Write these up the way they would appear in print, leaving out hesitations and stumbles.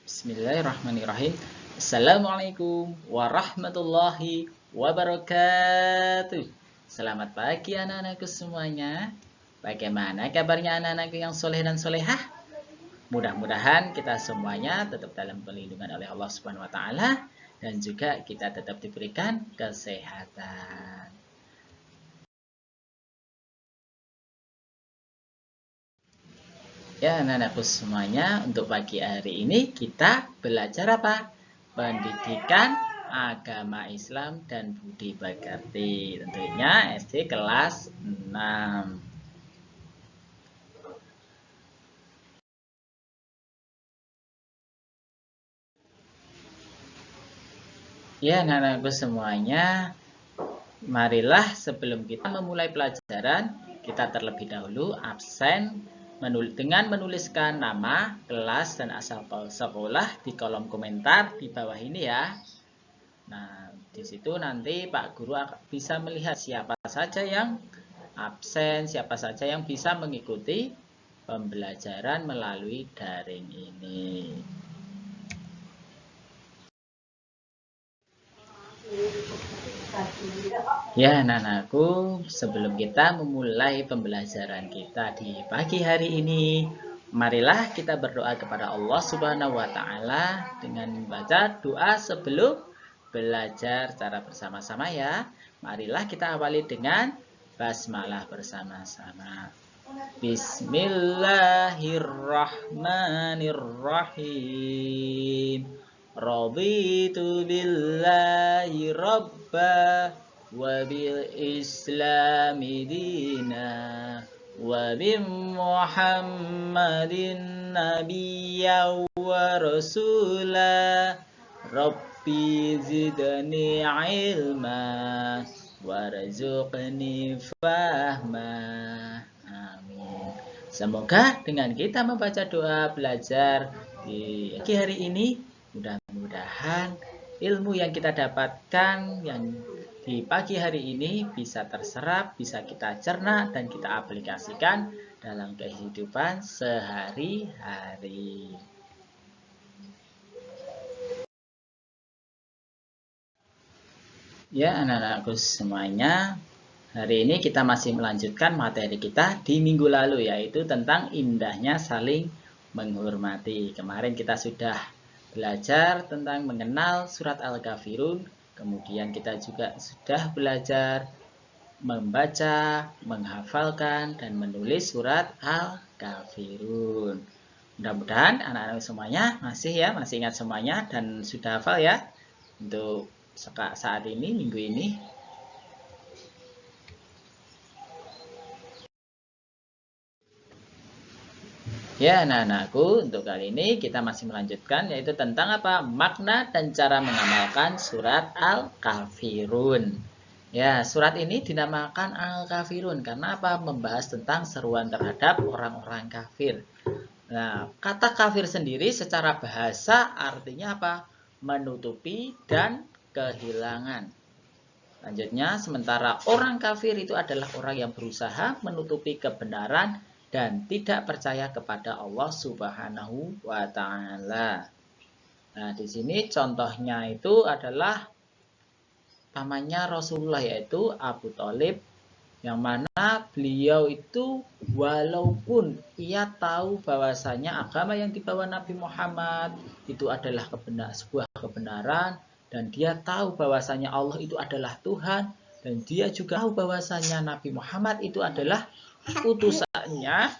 Bismillahirrahmanirrahim. Assalamualaikum warahmatullahi wabarakatuh. Selamat pagi anak-anakku semuanya. Bagaimana kabarnya anak-anakku yang soleh dan solehah? Mudah-mudahan kita semuanya tetap dalam perlindungan oleh Allah Subhanahu wa taala dan juga kita tetap diberikan kesehatan. Ya, anak-anakku semuanya, untuk pagi hari ini kita belajar apa? Pendidikan agama Islam dan budi pekerti. Tentunya SD kelas 6. Ya, anak-anakku semuanya, marilah sebelum kita memulai pelajaran, kita terlebih dahulu absen dengan menuliskan nama, kelas, dan asal sekolah di kolom komentar di bawah ini ya. Nah, di situ nanti Pak Guru bisa melihat siapa saja yang absen, siapa saja yang bisa mengikuti pembelajaran melalui daring ini. Ya, anak-anakku, sebelum kita memulai pembelajaran kita di pagi hari ini, marilah kita berdoa kepada Allah Subhanahu wa taala dengan membaca doa sebelum belajar secara bersama-sama ya. Marilah kita awali dengan basmalah bersama-sama. Bismillahirrahmanirrahim. Raditu billahi rabba wa bil islami dina wa bi muhammadin nabiyya wa rasula rabbi zidni ilma warzuqni fahma. Amin. Semoga dengan kita membaca doa belajar di pagi hari ini, mudah-mudahan ilmu yang kita dapatkan yang di pagi hari ini bisa terserap, bisa kita cerna, dan kita aplikasikan dalam kehidupan sehari-hari. Ya, anak-anakku semuanya, hari ini kita masih melanjutkan materi kita di minggu lalu, yaitu tentang indahnya saling menghormati. Kemarin kita sudah belajar tentang mengenal surat Al-Kafirun, kemudian kita juga sudah belajar membaca, menghafalkan, dan menulis surat Al-Kafirun. Mudah-mudahan anak-anak semuanya masih ingat semuanya dan sudah hafal ya untuk saat ini, minggu ini. Ya, anak-anakku, untuk kali ini kita masih melanjutkan, yaitu tentang apa? Makna dan cara mengamalkan surat Al-Kafirun. Ya, surat ini dinamakan Al-Kafirun karena apa? Membahas tentang seruan terhadap orang-orang kafir. Nah, kata kafir sendiri secara bahasa artinya apa? Menutupi dan kehilangan. Selanjutnya, sementara orang kafir itu adalah orang yang berusaha menutupi kebenaran dan tidak percaya kepada Allah Subhanahu wa taala. Nah, di sini contohnya itu adalah pamannya Rasulullah, yaitu Abu Thalib, yang mana beliau itu walaupun ia tahu bahwasanya agama yang dibawa Nabi Muhammad itu adalah sebuah kebenaran, dan dia tahu bahwasanya Allah itu adalah Tuhan, dan dia juga tahu bahwasanya Nabi Muhammad itu adalah utusannya,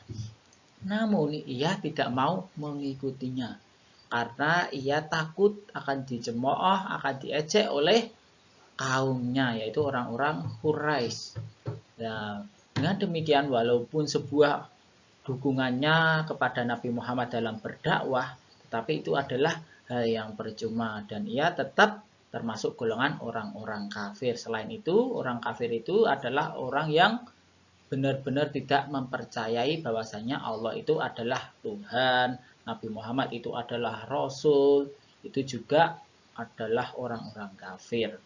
namun ia tidak mau mengikutinya karena ia takut akan dicemooh, akan diejek oleh kaumnya, yaitu orang-orang Quraisy. Nah, dengan demikian walaupun sebuah dukungannya kepada Nabi Muhammad dalam berdakwah, tetapi itu adalah hal yang percuma dan ia tetap termasuk golongan orang-orang kafir. Selain itu, orang kafir itu adalah orang yang benar-benar tidak mempercayai bahwasanya Allah itu adalah Tuhan, Nabi Muhammad itu adalah Rasul, itu juga adalah orang-orang kafir.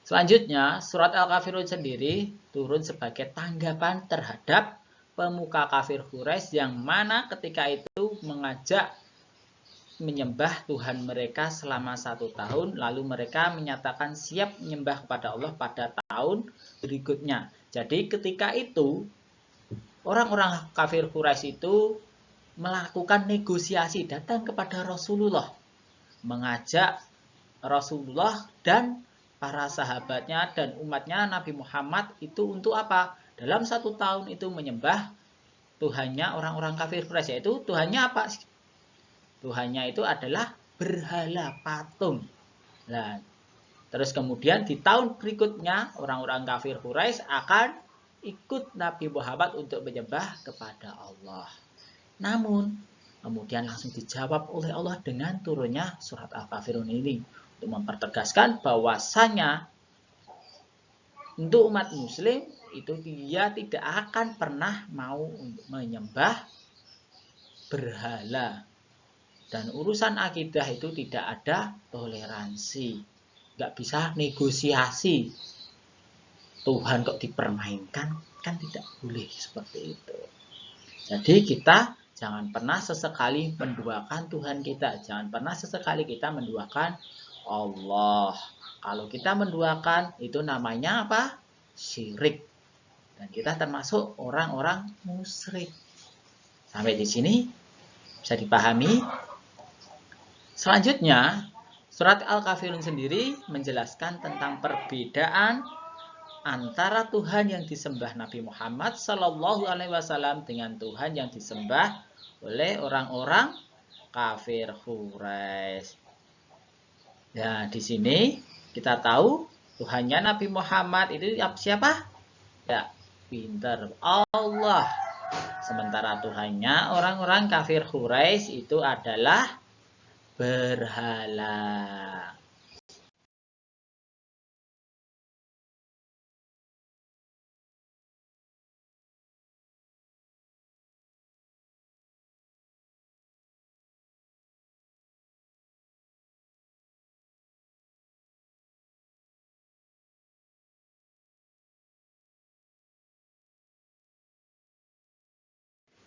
Selanjutnya, surat Al-Kafirun sendiri turun sebagai tanggapan terhadap pemuka kafir Quraisy yang mana ketika itu mengajak menyembah Tuhan mereka selama 1 tahun, lalu mereka menyatakan siap menyembah kepada Allah pada tahun berikutnya. Jadi ketika itu orang-orang kafir Quraisy itu melakukan negosiasi, datang kepada Rasulullah, mengajak Rasulullah dan para sahabatnya dan umatnya Nabi Muhammad itu untuk apa? Dalam 1 tahun itu menyembah Tuhannya orang-orang kafir Quraisy, yaitu Tuhannya apa? Tuhannya itu adalah berhala patung. Nah, terus kemudian di tahun berikutnya orang-orang kafir Quraisy akan ikut Nabi Muhammad untuk menyembah kepada Allah. Namun kemudian langsung dijawab oleh Allah dengan turunnya surat Al-Kafirun ini untuk mempertegaskan bahwasanya untuk umat muslim itu dia tidak akan pernah mau menyembah berhala. Dan urusan akidah itu tidak ada toleransi. Nggak bisa negosiasi. Tuhan kok dipermainkan? Kan tidak boleh seperti itu. Jadi kita jangan pernah sesekali menduakan Tuhan kita. Jangan pernah sesekali kita menduakan Allah. Kalau kita menduakan itu namanya apa? Syirik. Dan kita termasuk orang-orang musyrik. Sampai di sini bisa dipahami. Selanjutnya, surat Al-Kafirun sendiri menjelaskan tentang perbedaan antara Tuhan yang disembah Nabi Muhammad Sallallahu Alaihi Wasallam dengan Tuhan yang disembah oleh orang-orang kafir Quraisy. Ya, di sini kita tahu Tuhannya Nabi Muhammad itu siapa? Ya, pinter Allah. Sementara Tuhannya orang-orang kafir Quraisy itu adalah berhala.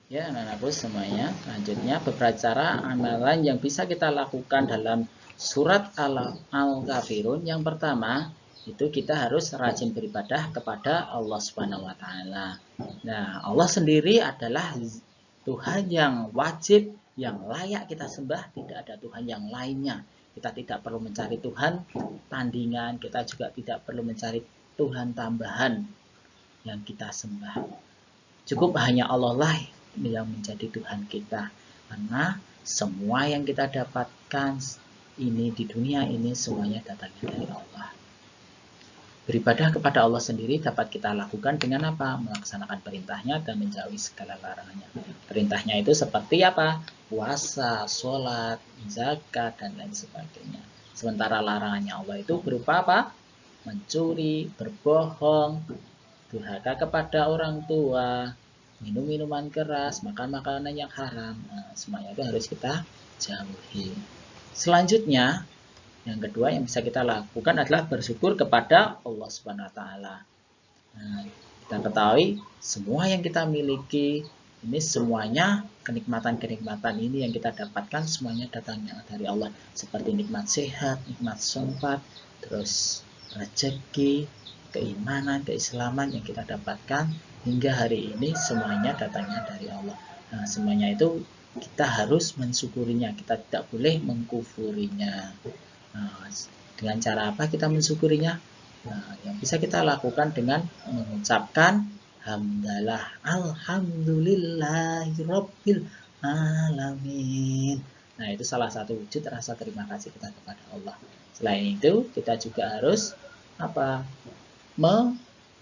Ya, anak-anakku semuanya, selanjutnya beberapa cara amalan yang bisa kita lakukan dalam surat Al-Kafirun. Yang pertama, itu kita harus rajin beribadah kepada Allah Subhanahu wa taala. Nah, Allah sendiri adalah Tuhan yang wajib, yang layak kita sembah, tidak ada Tuhan yang lainnya. Kita tidak perlu mencari Tuhan tandingan, kita juga tidak perlu mencari Tuhan tambahan yang kita sembah. Cukup hanya Allah lah yang menjadi Tuhan kita, karena semua yang kita dapatkan ini di dunia ini semuanya datangnya dari Allah. Beribadah kepada Allah sendiri dapat kita lakukan dengan apa? Melaksanakan perintahnya dan menjauhi segala larangannya. Perintahnya itu seperti apa? Puasa, sholat, zakat, dan lain sebagainya. Sementara larangannya Allah itu berupa apa? Mencuri, berbohong, durhaka kepada orang tua, minum minuman keras, makan makanan yang haram. Nah, semuanya itu harus kita jauhi. Selanjutnya, yang kedua yang bisa kita lakukan adalah bersyukur kepada Allah Subhanahu wa taala. Nah, kita ketahui semua yang kita miliki ini semuanya kenikmatan-kenikmatan ini yang kita dapatkan semuanya datangnya dari Allah, seperti nikmat sehat, nikmat sempat, terus rezeki, keimanan, keislaman yang kita dapatkan hingga hari ini semuanya datangnya dari Allah. Nah, semuanya itu kita harus mensyukurinya, kita tidak boleh mengkufurinya. Nah, dengan cara apa kita mensyukurinya? Nah, yang bisa kita lakukan dengan mengucapkan hamdalah, alhamdulillahirabbil alamin. Nah, itu salah satu wujud rasa terima kasih kita kepada Allah. Selain itu, kita juga harus apa?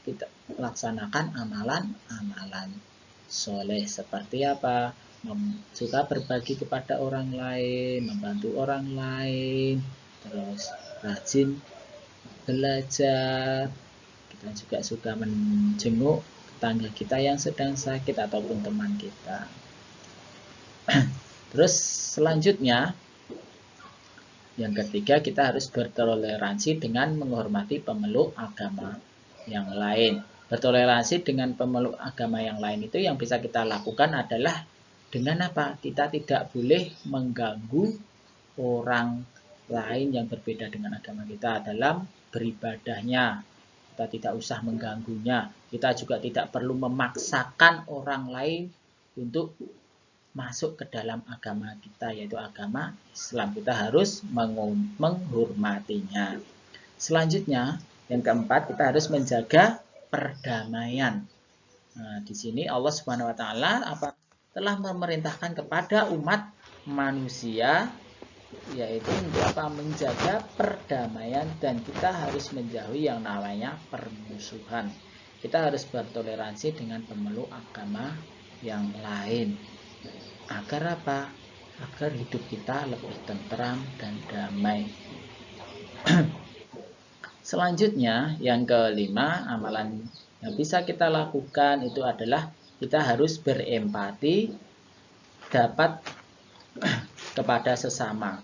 Kita laksanakan amalan-amalan soleh seperti apa? Suka berbagi kepada orang lain, membantu orang lain, terus rajin belajar. Kita juga suka menjenguk tetangga kita yang sedang sakit ataupun teman kita. Terus selanjutnya, yang ketiga, kita harus bertoleransi dengan menghormati pemeluk agama yang lain. Bertoleransi dengan pemeluk agama yang lain itu yang bisa kita lakukan adalah dengan apa? Kita tidak boleh mengganggu orang lain yang berbeda dengan agama kita dalam beribadahnya. Kita tidak usah mengganggunya. Kita juga tidak perlu memaksakan orang lain untuk masuk ke dalam agama kita, yaitu agama Islam. Kita harus menghormatinya. Selanjutnya, yang keempat, kita harus menjaga perdamaian. Nah, di sini Allah Subhanahu wa taala telah memerintahkan kepada umat manusia, yaitu untuk menjaga perdamaian, dan kita harus menjauhi yang namanya permusuhan. Kita harus bertoleransi dengan pemeluk agama yang lain. Agar apa? Agar hidup kita lebih tentram dan damai. Selanjutnya, yang kelima, amalan yang bisa kita lakukan itu adalah kita harus berempati dapat kepada sesama.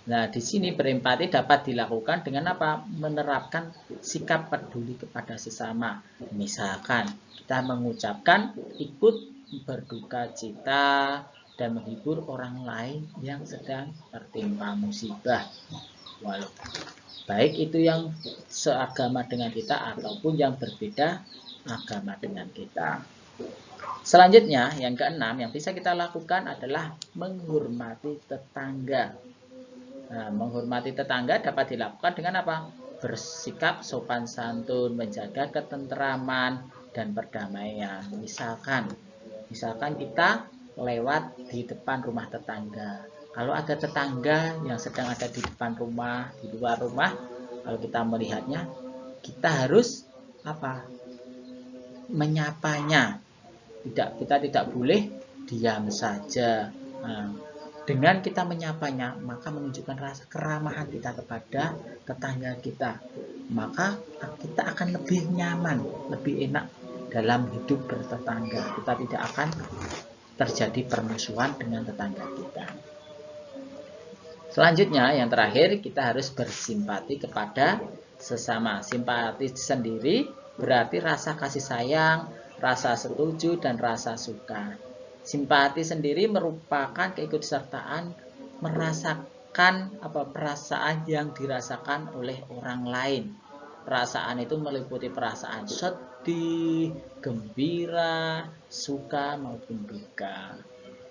Nah, di sini berempati dapat dilakukan dengan apa? Menerapkan sikap peduli kepada sesama. Misalkan kita mengucapkan ikut berduka cita dan menghibur orang lain yang sedang tertimpa musibah. Baik itu yang seagama dengan kita ataupun yang berbeda agama dengan kita. Selanjutnya, yang keenam yang bisa kita lakukan adalah menghormati tetangga. Nah, menghormati tetangga dapat dilakukan dengan apa? Bersikap sopan santun, menjaga ketenteraman dan perdamaian. Misalkan kita lewat di depan rumah tetangga. Kalau ada tetangga yang sedang ada di depan rumah, di luar rumah, kalau kita melihatnya, kita harus menyapanya. Kita tidak boleh diam saja. Nah, dengan kita menyapanya, maka menunjukkan rasa keramahan kita kepada tetangga kita. Maka kita akan lebih nyaman, lebih enak dalam hidup bertetangga. Kita tidak akan terjadi permusuhan dengan tetangga kita. Selanjutnya, yang terakhir, kita harus bersimpati kepada sesama. Simpati sendiri berarti rasa kasih sayang, rasa setuju, dan rasa suka. Simpati sendiri merupakan keikutsertaan merasakan perasaan yang dirasakan oleh orang lain. Perasaan itu meliputi perasaan sedih, gembira, suka maupun duka.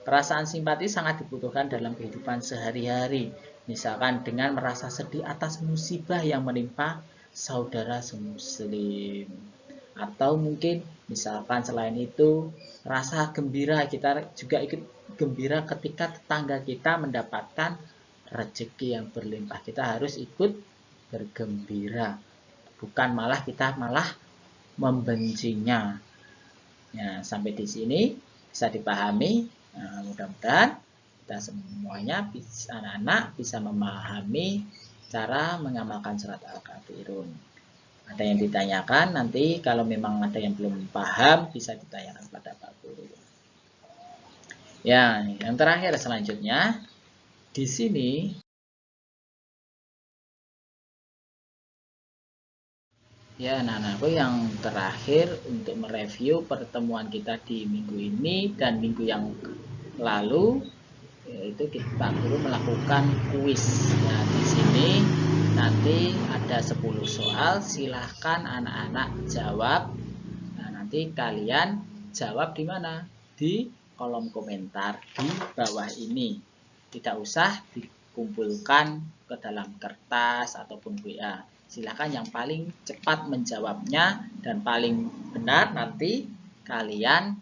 Perasaan simpati sangat dibutuhkan dalam kehidupan sehari-hari. Misalkan dengan merasa sedih atas musibah yang menimpa saudara semuslim. Atau mungkin misalkan selain itu rasa gembira, kita juga ikut gembira ketika tetangga kita mendapatkan rezeki yang berlimpah. Kita harus ikut bergembira. Bukan kita malah membencinya. Ya, sampai di sini bisa dipahami. Nah, mudah-mudahan kita semuanya anak-anak bisa memahami cara mengamalkan surat Al-Kafirun. Ada yang ditanyakan, nanti kalau memang ada yang belum paham bisa ditanyakan pada Pak Guru. Ya, yang terakhir selanjutnya di sini ya, anak-anakku, yang terakhir untuk mereview pertemuan kita di minggu ini dan minggu yang lalu, yaitu Pak Guru melakukan kuis. Nah, di sini nanti ada 10 soal, silahkan anak-anak jawab. Nah, nanti kalian jawab di mana? Di kolom komentar di bawah ini. Tidak usah dikumpulkan ke dalam kertas ataupun WA. Silakan yang paling cepat menjawabnya dan paling benar, nanti kalian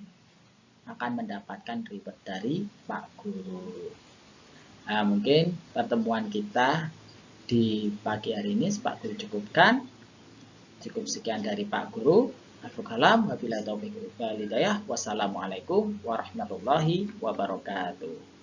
akan mendapatkan reward dari Pak Guru. Nah, mungkin pertemuan kita di pagi hari ini Pak Guru cukupkan. Cukup sekian dari Pak Guru. Wabillahi taufiq wal hidayah. Wassalamualaikum warahmatullahi wabarakatuh.